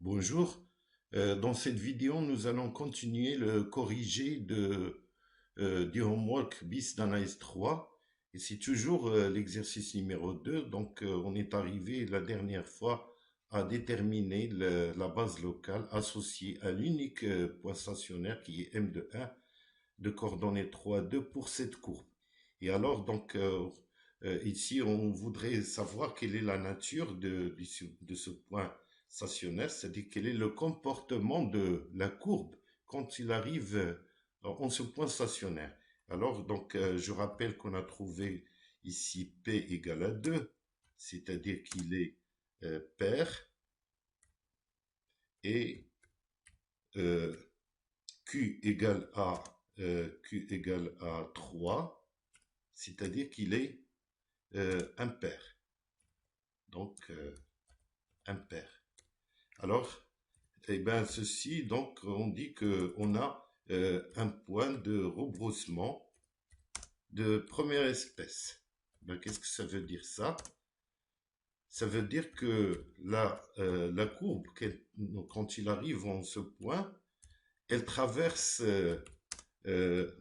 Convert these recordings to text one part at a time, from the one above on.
Bonjour. Dans cette vidéo, nous allons continuer le corrigé du homework bis d'analyse 3. Et c'est toujours l'exercice numéro 2. Donc, on est arrivé la dernière fois à déterminer la base locale associée à l'unique point stationnaire qui est M de 1 de coordonnées 3, 2 pour cette courbe. Et alors, donc, ici, on voudrait savoir quelle est la nature de ce point stationnaire, c'est-à-dire quel est le comportement de la courbe quand il arrive en ce point stationnaire. Alors, donc, je rappelle qu'on a trouvé ici P égale à 2, c'est-à-dire qu'il est pair, et euh, Q égale à 3, c'est-à-dire qu'il est impair. Donc, impair. Alors, eh ben, ceci, donc, on dit qu'on a un point de rebroussement de première espèce. Ben, qu'est-ce que ça veut dire ça? Ça veut dire que la courbe, quand il arrive en ce point, elle traverse euh,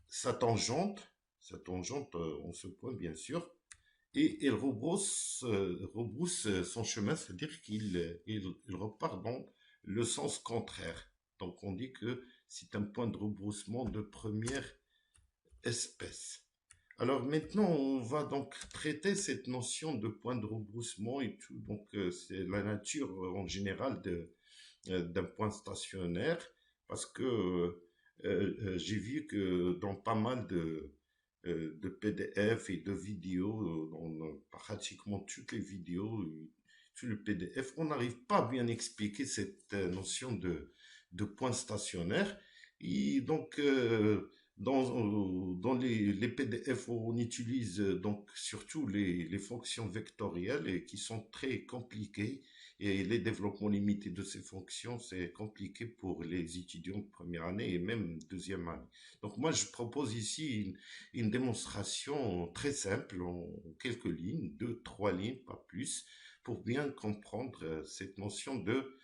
sa tangente en ce point, bien sûr, et il rebrousse son chemin, c'est-à-dire qu'il repart dans le sens contraire. Donc on dit que c'est un point de rebroussement de première espèce. Alors maintenant, on va donc traiter cette notion de point de rebroussement et tout. Donc c'est la nature en général d'un point stationnaire, parce que j'ai vu que dans pas mal de PDF et de vidéos, dans pratiquement toutes les vidéos, sur le PDF, on n'arrive pas à bien expliquer cette notion de point stationnaire. Et donc, dans les PDF, on utilise donc surtout les fonctions vectorielles et qui sont très compliquées, et les développements limités de ces fonctions, c'est compliqué pour les étudiants de première année et même deuxième année. Donc moi, je propose ici une démonstration très simple en quelques lignes, deux, trois lignes, pas plus, pour bien comprendre cette notion de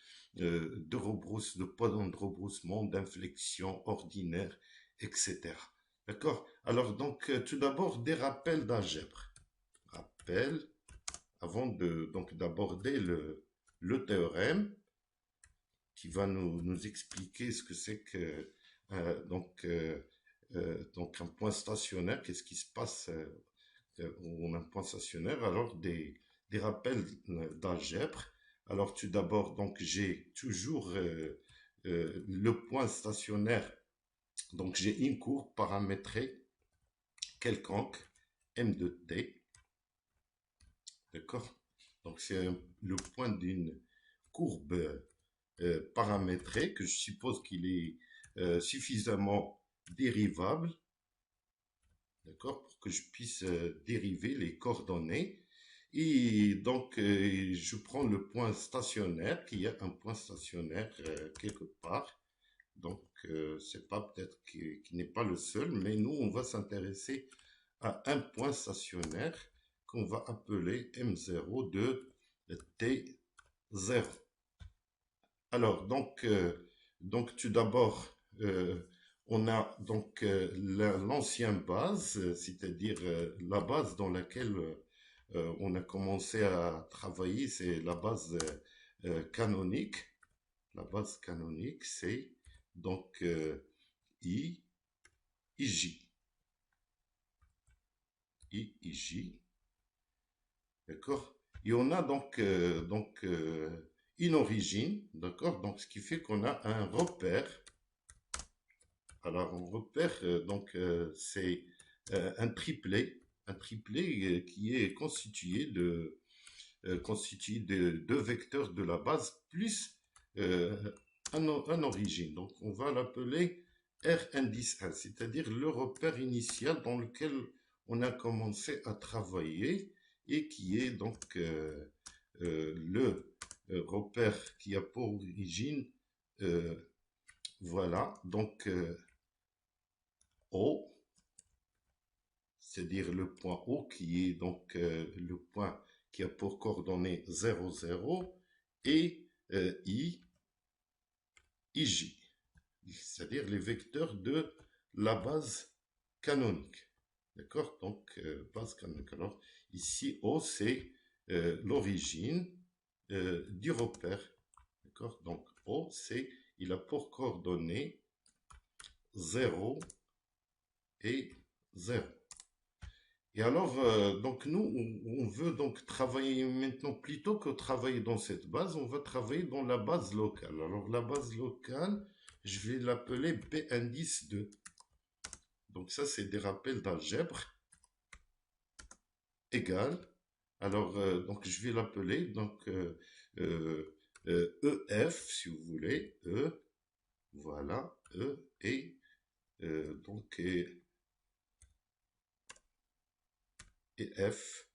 rebrousse, de point de rebroussement, d'inflexion ordinaire, etc. D'accord? Alors donc, tout d'abord, des rappels d'algèbre. Rappel, avant donc d'aborder le théorème qui va nous expliquer ce que c'est que donc un point stationnaire, qu'est-ce qui se passe on a un point stationnaire. Alors des rappels d'algèbre. Alors tout d'abord, donc j'ai toujours le point stationnaire, donc j'ai une courbe paramétrée quelconque, M de T, d'accord? Donc c'est le point d'une courbe paramétrée que je suppose qu'il est suffisamment dérivable, d'accord, pour que je puisse dériver les coordonnées. Et donc, je prends le point stationnaire, qui est un point stationnaire quelque part. Donc, c'est pas peut-être qui n'est pas le seul, mais nous, on va s'intéresser à un point stationnaire qu'on va appeler M0 de T0. Alors, donc tout d'abord, on a donc l'ancienne base, c'est-à-dire la base dans laquelle on a commencé à travailler, c'est la base canonique. La base canonique, c'est donc I, IJ. I, IJ, d'accord? Et on a une origine, d'accord? Donc, ce qui fait qu'on a un repère. Alors, un repère, c'est un triplet qui est constitué de deux vecteurs de la base plus euh, un origine. Donc, on va l'appeler R indice 1, c'est-à-dire le repère initial dans lequel on a commencé à travailler et qui est donc le repère qui a pour origine, euh, voilà, donc O, c'est-à-dire le point O qui est donc le point qui a pour coordonnées 0, 0, et I IJ, c'est-à-dire les vecteurs de la base canonique. D'accord? Donc, base canonique. Alors, ici, O, c'est l'origine du repère. D'accord? Donc, O, il a pour coordonnées 0 et 0. Et alors, donc nous, on veut donc travailler maintenant, plutôt que travailler dans cette base, on va travailler dans la base locale. Alors, la base locale, je vais l'appeler B indice 2. Donc ça, c'est des rappels d'algèbre égal. Alors, donc je vais l'appeler donc EF, si vous voulez, E, voilà, E, et donc et F.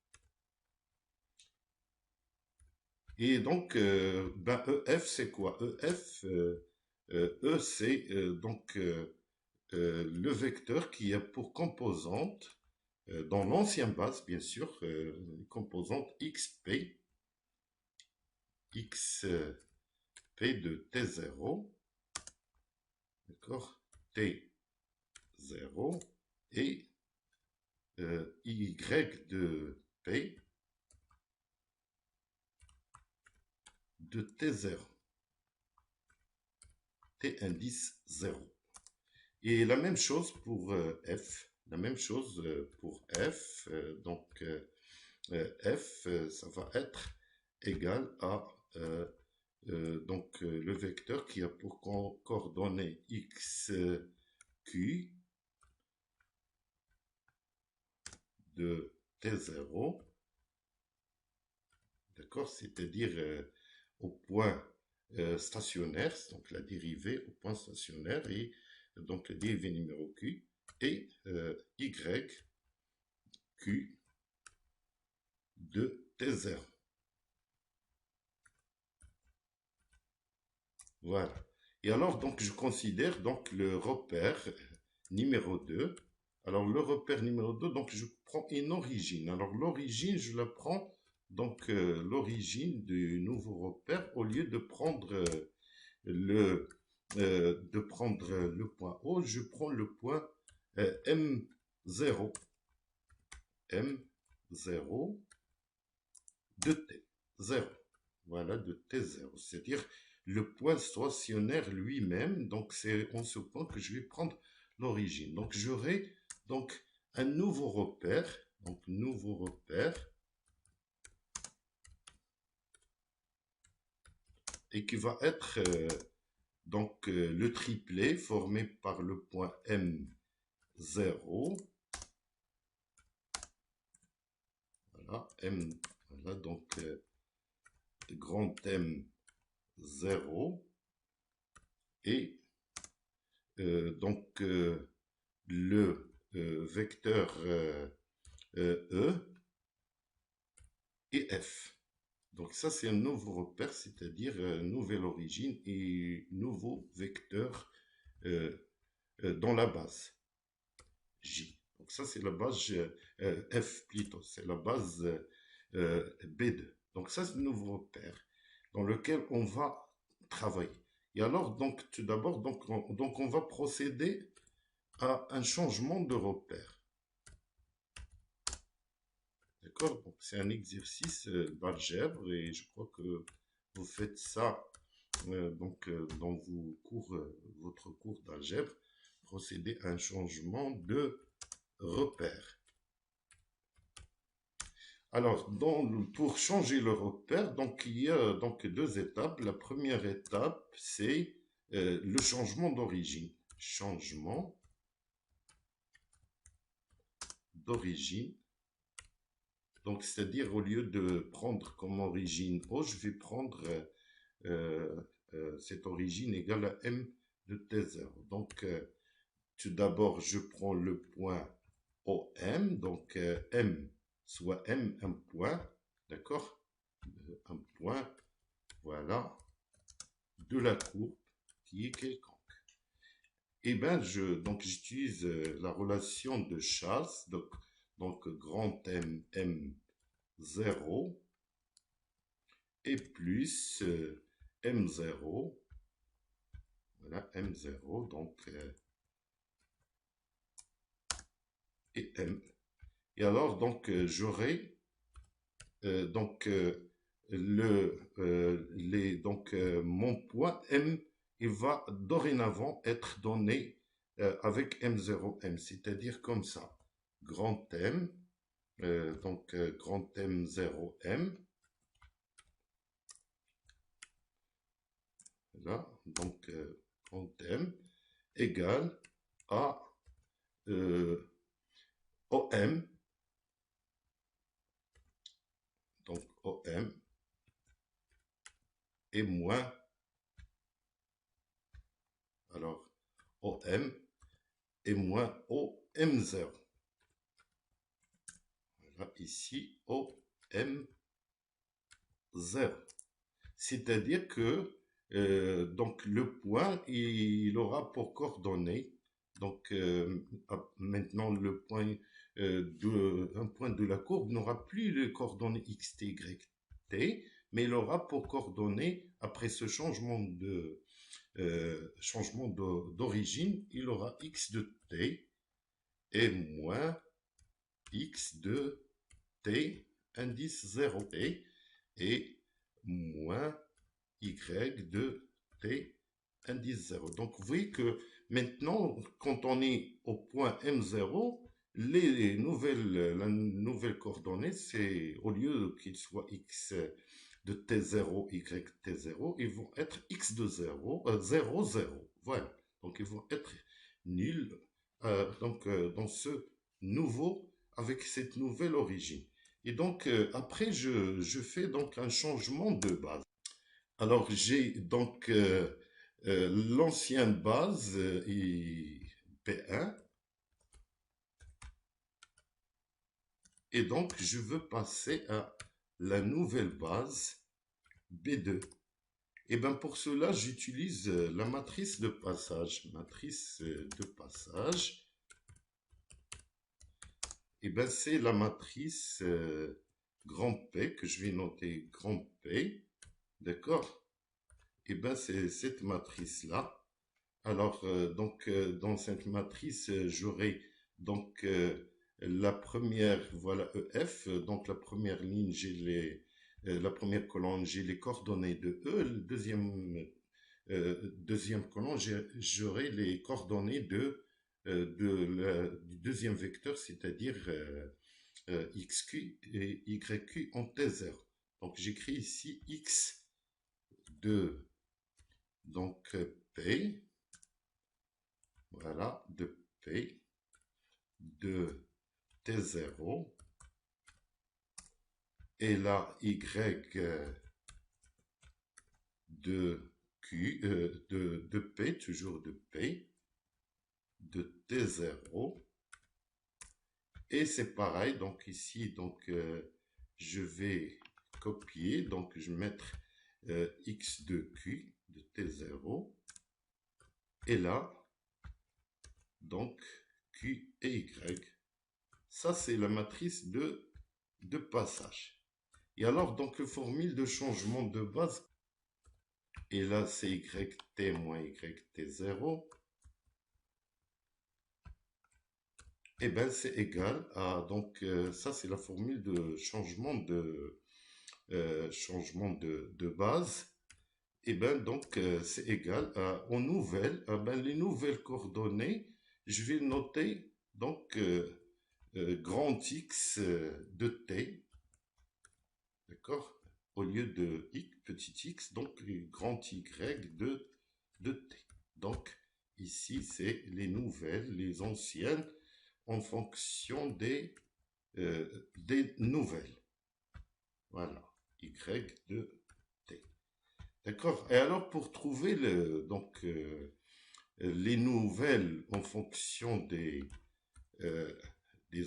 Et donc, ben, EF, c'est quoi? EF, E, c'est donc le vecteur qui a pour composante, dans l'ancienne base, bien sûr, composante XP, XP de T0, d'accord? T0 et Y de P de T0, T indice 0. Et la même chose pour F, la même chose pour F, donc F, ça va être égal à donc le vecteur qui a pour coordonnées x, q de T0, d'accord, c'est-à-dire au point stationnaire, donc la dérivée au point stationnaire, et donc la dérivée numéro q, et y, q de T0. Voilà. Et alors, donc, je considère donc le repère numéro 2. Alors, le repère numéro 2, donc, je prends une origine. Alors, l'origine, je la prends, donc, l'origine du nouveau repère, au lieu de prendre le point O, je prends le point M0. M0 de T0. Voilà, de T0. C'est-à-dire le point stationnaire lui-même. Donc, c'est en ce point que je vais prendre l'origine. Donc, j'aurai donc un nouveau repère. Donc, nouveau repère. Et qui va être donc le triplet formé par le point M0. Voilà, voilà, donc grand M0. Et donc le vecteur E et F. Donc ça, c'est un nouveau repère, c'est-à-dire nouvelle origine et nouveau vecteur dans la base J. Donc ça, c'est la base F plutôt, c'est la base B2. Donc ça, c'est un nouveau repère dans lequel on va travailler. Et alors, donc, tout d'abord, donc on va procéder à un changement de repère. D'accord? Donc, c'est un exercice d'algèbre et je crois que vous faites ça donc, dans vos cours, votre cours d'algèbre, procéder à un changement de repère. Alors, pour changer le repère, donc, il y a donc deux étapes. La première étape, c'est le changement d'origine. Changement d'origine. Donc, c'est-à-dire, au lieu de prendre comme origine O, je vais prendre cette origine égale à M de T0. Donc, tout d'abord, je prends le point OM, donc M, soit M, un point, d'accord? Un point, voilà, de la courbe qui est quelconque. Et bien, donc j'utilise la relation de chasse, donc grand M, M0, et plus M0 Voilà, M0, donc, et M. Et alors, donc, j'aurai, donc, mon point M, il va dorénavant être donné avec M0M, c'est-à-dire comme ça. Grand M, grand M 0M. Là, donc grand M égale à OM, donc OM et moins, alors OM et moins OM0. Voilà, ici OM0. C'est-à-dire que donc le point, il aura pour coordonnée, donc maintenant le point un point de la courbe n'aura plus les coordonnées x, t, y, t, mais il aura pour coordonnées, après ce changement d'origine, il aura x de t et moins x de t, indice 0t, et moins y de t, indice 0. Donc, vous voyez que maintenant, quand on est au point M0, la nouvelle coordonnée, c'est au lieu qu'il soit x de t0, y t0, ils vont être x de 0, 0, 0. Voilà. Donc, ils vont être nuls dans ce nouveau, avec cette nouvelle origine. Et donc, après, je fais donc un changement de base. Alors, j'ai donc l'ancienne base P1, et donc je veux passer à la nouvelle base B2. Et bien pour cela, j'utilise la matrice de passage. Matrice de passage, et bien c'est la matrice grand P que je vais noter grand P, d'accord? Et bien c'est cette matrice-là. Alors, dans cette matrice, j'aurai donc la première, voilà EF, donc la première ligne, la première colonne, j'ai les coordonnées de E, le deuxième colonne, j'aurai les coordonnées du deuxième vecteur, c'est-à-dire XQ et YQ en T0. Donc, j'écris ici X de donc P. Voilà, de P, de T0, et là, Y de Q, de P, toujours de P, de T0, et c'est pareil, donc ici, donc, je vais copier, donc je vais mettre X de Q, de T0, et là, donc, Q et Y. Ça, c'est la matrice de passage. Et alors, donc, le formule de changement de base, et là, c'est YT moins YT0, et bien, c'est égal à, donc, ça, c'est la formule de changement de base. Et bien, donc, c'est égal à, aux nouvelles, les nouvelles coordonnées, je vais noter, donc, grand X de T, d'accord, au lieu de X, petit x, donc grand Y de T. Donc, ici, c'est les nouvelles, les anciennes, en fonction des nouvelles. Voilà, Y de T. D'accord. Et alors, pour trouver les nouvelles en fonction des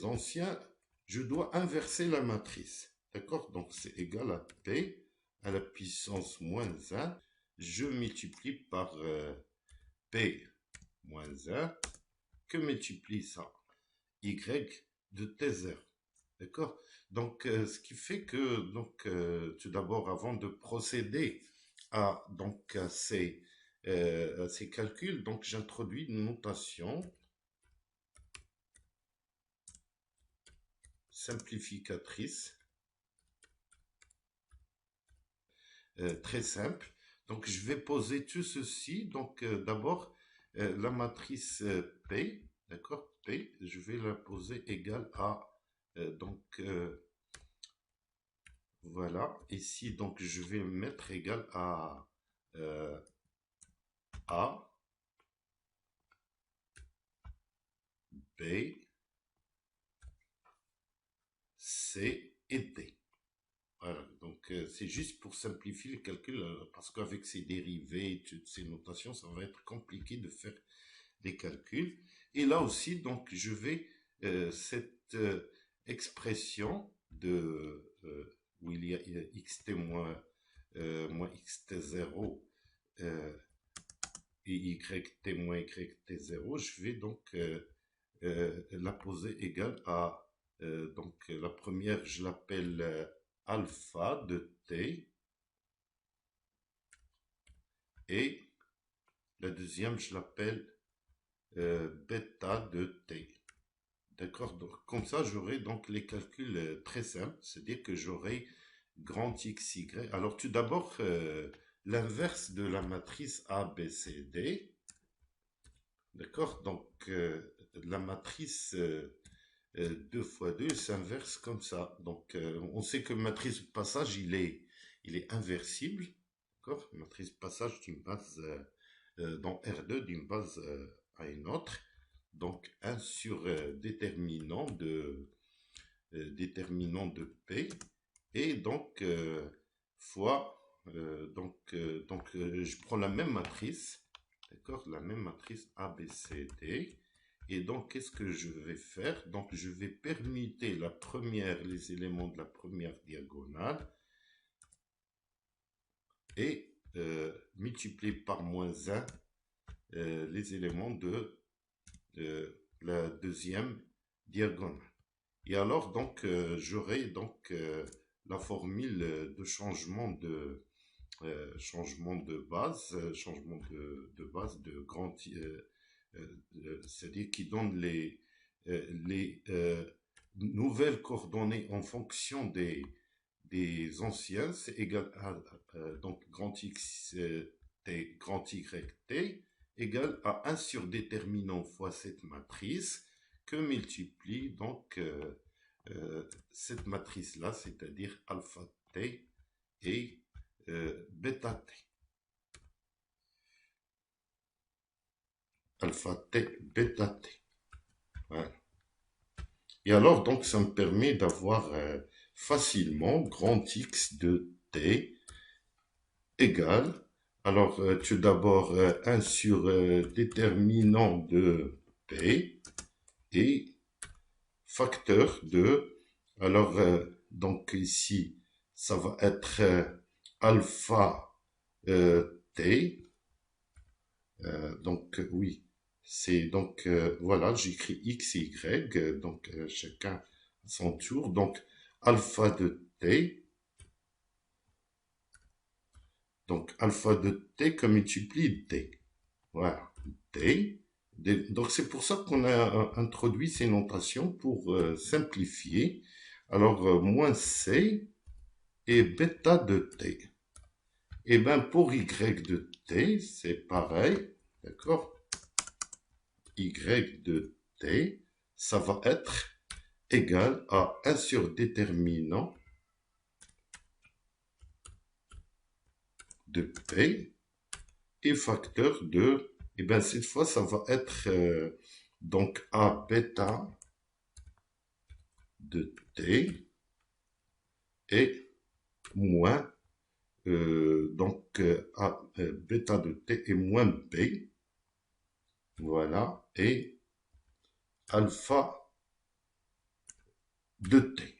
anciens, je dois inverser la matrice. D'accord? Donc, c'est égal à P à la puissance moins 1. Je multiplie par P moins 1, que multiplie ça? Y de T0. D'accord? Donc, ce qui fait que, donc, tout d'abord, avant de procéder à, donc, à ces ces calculs, donc j'introduis une notation simplificatrice, très simple. Donc je vais poser tout ceci. Donc d'abord la matrice P, d'accord, P, je vais la poser égale à voilà, ici donc je vais mettre égal à A, B, C et D. Voilà, donc c'est juste pour simplifier le calcul, parce qu'avec ces dérivés et toutes ces notations, ça va être compliqué de faire les calculs. Et là aussi, donc, je vais cette expression de où il y a xt moins xt0 et yt moins yt0, je vais donc la poser égale à donc la première, je l'appelle alpha de t, et la deuxième, je l'appelle bêta de t. D'accord? Donc, comme ça, j'aurai donc les calculs très simples, c'est-à-dire que j'aurai grand XY. Alors, tout d'abord, l'inverse de la matrice ABCD. D'accord? Donc, la matrice 2 fois 2 s'inverse comme ça. Donc, on sait que matrice de passage, il est inversible. D'accord? Matrice de passage d'une base dans R2 d'une base à une autre. Donc 1 sur déterminant de P, et donc fois je prends la même matrice, d'accord, la même matrice ABCD, et donc qu'est-ce que je vais faire? Donc je vais permuter les éléments de la première diagonale et multiplier par moins 1 les éléments de la deuxième diagonale. Et alors, donc, j'aurai donc la formule de changement de base, de grand, c'est-à-dire qui donne les nouvelles coordonnées en fonction des anciens, c'est égal à donc grand X t, grand Y t, égale à 1 sur déterminant fois cette matrice que multiplie donc cette matrice-là, c'est-à-dire alpha t et bêta t. Alpha t, bêta t. Voilà. Et alors, donc, ça me permet d'avoir facilement grand X de t égale, alors tout d'abord 1 sur déterminant de P et facteur de, alors donc ici ça va être alpha t, donc oui, c'est donc voilà, j'écris x et y, donc chacun à son tour, donc alpha de t, donc alpha de t que multiplie d. Voilà, d. Donc c'est pour ça qu'on a introduit ces notations pour simplifier. Alors moins c et bêta de t. Et bien pour y de t, c'est pareil, d'accord? Y de t, ça va être égal à 1 sur déterminant de P et facteur de, et bien cette fois ça va être donc A bêta de T et moins A bêta de T et moins B, voilà, et alpha de T.